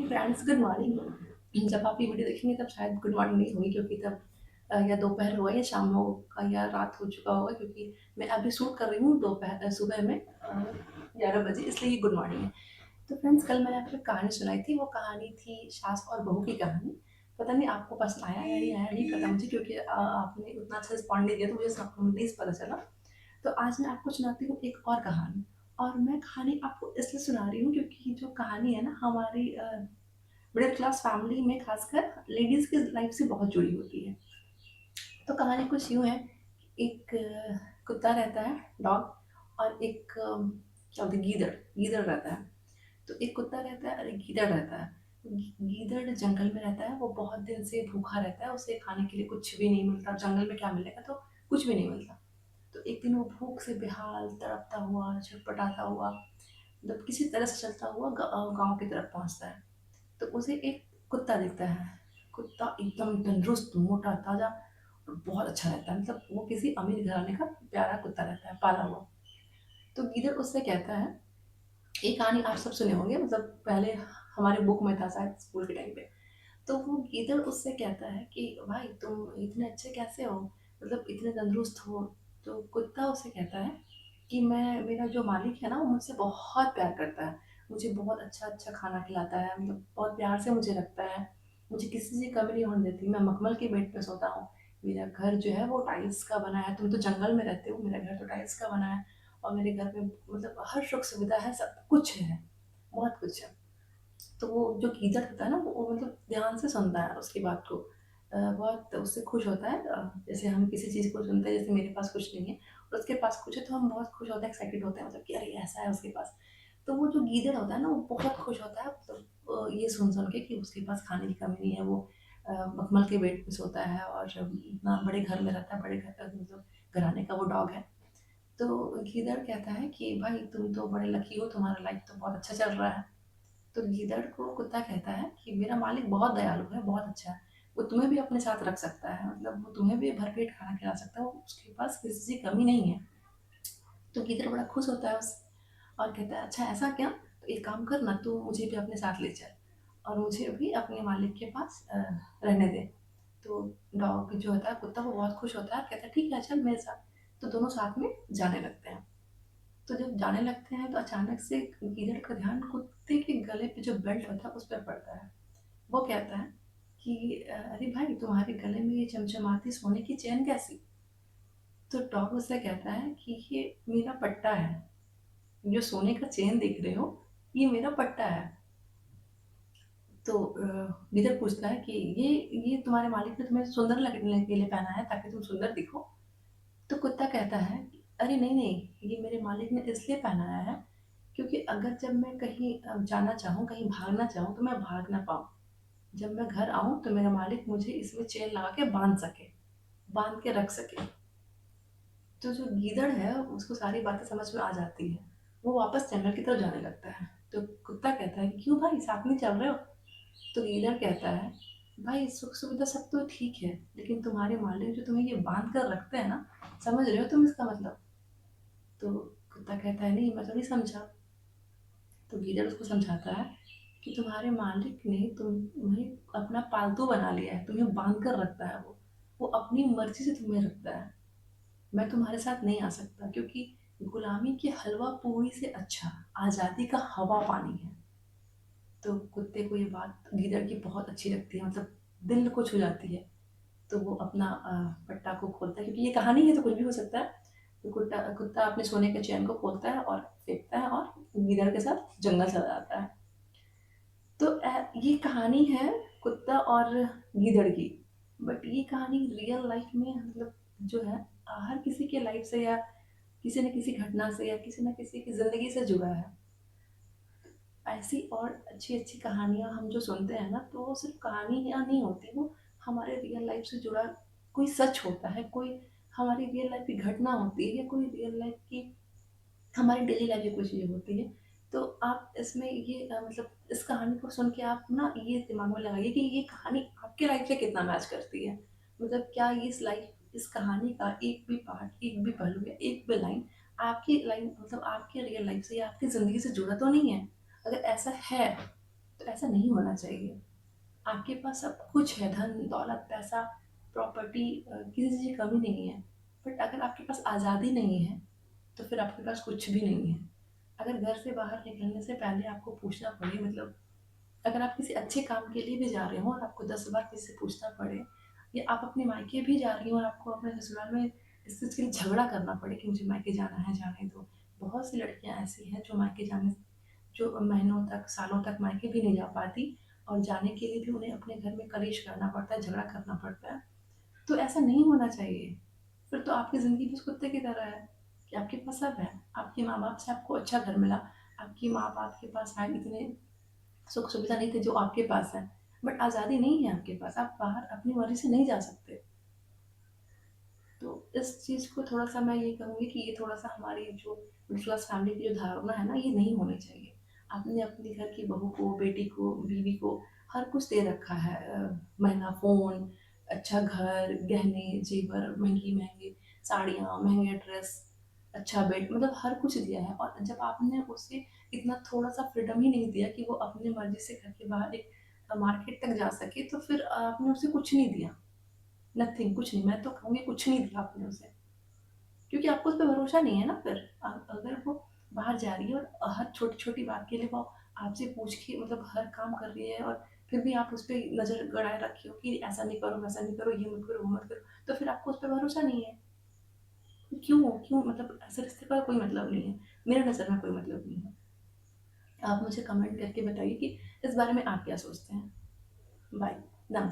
Friends, good morning. जब आप ये वीडियो देखेंगे तब शायद गुड मॉर्निंग नहीं होगी, क्योंकि तब या दोपहर हुआ या शाम होगा या रात हो चुका होगा, क्योंकि मैं अभी शूट कर रही हूँ सुबह में 11 बजे, इसलिए ये गुड मॉर्निंग है। तो फ्रेंड्स, कल मैंने आपको एक कहानी सुनाई थी। वो कहानी थी सास और बहू की कहानी। पता नहीं आपको पसंद आया या नहीं आया, नहीं पता मुझे, क्योंकि आपने उतना अच्छा रिस्पॉन्ड नहीं दिया तो मुझे नहीं पता चला। तो आज मैं आपको सुनाती हूँ एक और कहानी। और मैं कहानी आपको इसलिए सुना रही हूँ क्योंकि जो कहानी है ना, हमारी मिडिल क्लास फैमिली में खासकर लेडीज की लाइफ से बहुत जुड़ी होती है। तो कहानी कुछ यूँ है। एक कुत्ता रहता है, डॉग। और एक क्या बोलते हैं, गीदड़। गीदड़ रहता है। तो एक कुत्ता रहता है और एक गीदड़ रहता है। गीदड़ जंगल में रहता है। वो बहुत दिन से भूखा रहता है, उसे खाने के लिए कुछ भी नहीं मिलता। जंगल में क्या मिलेगा, तो कुछ भी नहीं मिलता। तो एक दिन वो भूख से बेहाल तड़पता हुआ, छटपटाता हुआ, मतलब किसी तरह से चलता हुआ गाँव की तरफ पहुंचता है। तो उसे एक कुत्ता दिखता है। कुत्ता एकदम तंदुरुस्त, मोटा ताजा और बहुत अच्छा रहता है। मतलब वो किसी अमीर घराने का प्यारा कुत्ता रहता है, पाला हुआ। तो गीदड़ उससे कहता है, ये कहानी आप सब सुने होंगे, मतलब पहले हमारे बुक में था शायद, स्कूल के टाइम पे। तो वो गीदड़ उससे कहता है कि भाई, तुम इतने अच्छे कैसे हो, मतलब इतने तंदुरुस्त हो। तो कुत्ता उसे कहता है कि मैं, मेरा जो मालिक है ना, वो मुझसे बहुत प्यार करता है। मुझे बहुत अच्छा अच्छा खाना खिलाता है, मतलब बहुत प्यार से मुझे रखता है। मुझे किसी से कमी नहीं होने देती। मैं मखमल के बेड पे सोता हूँ। मेरा घर जो है वो टाइल्स का बना है। तुम तो जंगल में रहते हो, मेरा घर तो टाइल्स का बना है। और मेरे घर में मतलब हर सुख सुविधा है, सब कुछ है, बहुत कुछ है। तो वो जो गीदड़ होता है ना, वो मतलब ध्यान से सुनता है उसकी बात को। बहुत उससे खुश होता है। जैसे हम किसी चीज़ को सुनते हैं, जैसे मेरे पास कुछ नहीं है और उसके पास कुछ है, तो हम बहुत खुश होते हैं, एक्साइटेड होते हैं, मतलब कि अरे ऐसा है उसके पास। तो वो जो गीदड़ होता है ना, वो बहुत खुश होता है, मतलब ये सुन सुन के कि उसके पास खाने की कमी नहीं है। वो मखमल के बेड पे सोता है और इतना बड़े घर में रहता है, बड़े घर मतलब घराने का वो डॉग है। तो गीदड़ कहता है कि भाई, तुम तो बड़े लकी हो, तुम्हारा लाइफ तो बहुत अच्छा चल रहा है। तो गीदड़ को कुत्ता कहता है कि मेरा मालिक बहुत दयालु है, बहुत अच्छा है। वो तुम्हें भी अपने साथ रख सकता है, मतलब वो तुम्हें भी भरपेट खाना खिला सकता है, वो उसके पास किसी की कमी नहीं है। तो गीदड़ बड़ा खुश होता है उस और कहता है, अच्छा ऐसा क्या, तो एक काम कर ना, तू मुझे भी अपने साथ ले चल और मुझे भी अपने मालिक के पास रहने दे। तो डॉग जो होता है, कुत्ता, वो बहुत खुश होता है, कहता है ठीक है, चल मेरे साथ। तो दोनों साथ में जाने लगते हैं। तो जब जाने लगते हैं तो अचानक से गीदड़ का ध्यान कुत्ते के गले पे जो बेल्ट होता है उस पर पड़ता है। वो कहता है कि अरे भाई, तुम्हारे गले में ये चमचमाती सोने की चेन कैसी। तो डॉग उससे कहता है कि ये मेरा पट्टा है। जो सोने का चेन देख रहे हो, ये मेरा पट्टा है। तो गीदड़ पूछता है कि ये तुम्हारे मालिक ने तुम्हें सुंदर लगने के लिए पहना है, ताकि तुम सुंदर दिखो। तो कुत्ता कहता है, अरे नहीं नहीं, ये मेरे मालिक ने इसलिए पहनाया है क्योंकि अगर जब मैं कहीं जाना चाहूँ, कहीं भागना चाहूँ, तो मैं भाग ना पाऊँ। जब मैं घर आऊँ तो मेरा मालिक मुझे इसमें चेन लगा के बांध सके, बांध के रख सके। तो जो गीदड़ है उसको सारी बातें समझ में आ जाती है। वो वापस जंगल की तरफ जाने लगता है। तो कुत्ता कहता है, क्यों भाई, साथ में चल रहे हो। तो गीदड़ कहता है, भाई सुख सुविधा सब तो ठीक है, लेकिन तुम्हारे मालिक जो तुम्हें ये बांध कर रखते हैं ना, समझ रहे हो तुम इसका मतलब। तो कुत्ता कहता है, नहीं मैं तो नहीं समझा। तो गीदड़ उसको समझाता है कि तुम्हारे मालिक ने तुम्हें अपना पालतू बना लिया है, तुम्हें बांध कर रखता है। वो अपनी मर्जी से तुम्हें रखता है। मैं तुम्हारे साथ नहीं आ सकता, क्योंकि गुलामी की हलवा पूरी से अच्छा आज़ादी का हवा पानी है। तो कुत्ते को ये बात गीदड़ की बहुत अच्छी लगती है, मतलब दिल को छू जाती है। तो वो अपना पट्टा को खोलता है, क्योंकि ये कहानी है तो कुछ भी हो सकता है। तो कुत्ता कुत्ता अपने सोने के चैन को खोलता है और फेंकता है और गीदड़ के साथ जंगल चला जाता है। तो ये कहानी है कुत्ता और गीदड़ की। बट ये कहानी रियल लाइफ में, मतलब जो है, हर किसी के लाइफ से या किसी न किसी घटना से या किसी न किसी की ज़िंदगी से जुड़ा है। ऐसी और अच्छी अच्छी कहानियाँ हम जो सुनते हैं ना, तो वो सिर्फ कहानियाँ नहीं होती, वो हमारे रियल लाइफ से जुड़ा कोई सच होता है, कोई हमारी रियल लाइफ की घटना होती है, या कोई रियल लाइफ की हमारी डेली लाइफ की कोई चीज़ होती है। तो आप इसमें ये मतलब इस कहानी को सुन के आप ना ये दिमाग में लगाइए कि ये कहानी आपके लाइफ से कितना मैच करती है। मतलब क्या ये इस कहानी का एक भी पार्ट, एक भी पहलू या एक भी लाइन आपकी लाइन, मतलब आपके रियल लाइफ से या आपकी ज़िंदगी से जुड़ा तो नहीं है। अगर ऐसा है तो ऐसा नहीं होना चाहिए। आपके पास सब कुछ है, धन, दौलत, पैसा, प्रॉपर्टी, किसी चीज़ की कमी नहीं है। बट अगर आपके पास आज़ादी नहीं है, तो फिर आपके पास कुछ भी नहीं है। अगर घर से बाहर निकलने से पहले आपको पूछना पड़े, मतलब अगर आप किसी अच्छे काम के लिए भी जा रहे हो और आपको 10 बार किसी से पूछना पड़े, या आप अपने मायके भी जा रही हो और आपको अपने ससुराल में इस चीज़ के लिए झगड़ा करना पड़े कि मुझे मायके जाना है, जाने दो। बहुत सी लड़कियाँ ऐसी हैं जो मायके जाने, जो महीनों तक, सालों तक मायके भी नहीं जा पाती, और जाने के लिए भी उन्हें अपने घर में कलेश करना पड़ता है, झगड़ा करना पड़ता है। तो ऐसा नहीं होना चाहिए। फिर तो आपकी ज़िंदगी बस कुत्ते की तरह है कि आपके पास सब है। आपके माँ-बाप से आपको अच्छा घर मिला, आपके माँ-बाप के पास शायद इतने सुख-सुविधा नहीं थे जो आपके पास है, बट आज़ादी नहीं है आपके पास, आप बाहर अपनी मर्ज़ी से नहीं जा सकते। तो इस चीज़ को थोड़ा-सा मैं ये कहूँगी कि ये थोड़ा-सा हमारी जो मिडल क्लास फैमिली की जो धारणा है ना, ये नहीं होनी चाहिए। आपने अपने घर की बहू को, बेटी को, बीवी को हर कुछ दे रखा है, महँगा फ़ोन, अच्छा घर, गहने, ज़ेवर, महँगी-महँगी साड़ियाँ, महँगे ड्रेस, अच्छा बेड, मतलब हर कुछ दिया है, और जब आपने उसे इतना थोड़ा-सा फ्रीडम ही नहीं दिया कि वो अपनी मर्ज़ी से घर के बाहर एक मार्केट तक जा सके, तो फिर आपने उसे कुछ नहीं दिया। नथिंग, कुछ नहीं, मैं तो कहूँगी कुछ नहीं दिया आपने उसे। क्योंकि आपको उस पे भरोसा नहीं है ना फिर। अगर वो बाहर जा रही है और हर छोटी-छोटी बात के लिए वो आपसे पूछ के मतलब हर काम कर रही है, और फिर भी आप उस पे नज़र गड़ाए रखे हो कि ऐसा नहीं करो, वैसा नहीं करो, ये मत करो, वो मत करो, तो फिर आपको उस पे भरोसा नहीं है। क्यों? क्यों? मतलब ऐसे रिश्ते का कोई मतलब नहीं है। मेरे नज़र में कोई मतलब नहीं है। आप मुझे कमेंट करके बताइए कि इस बारे में आप क्या सोचते हैं? बाय। नमस्ते।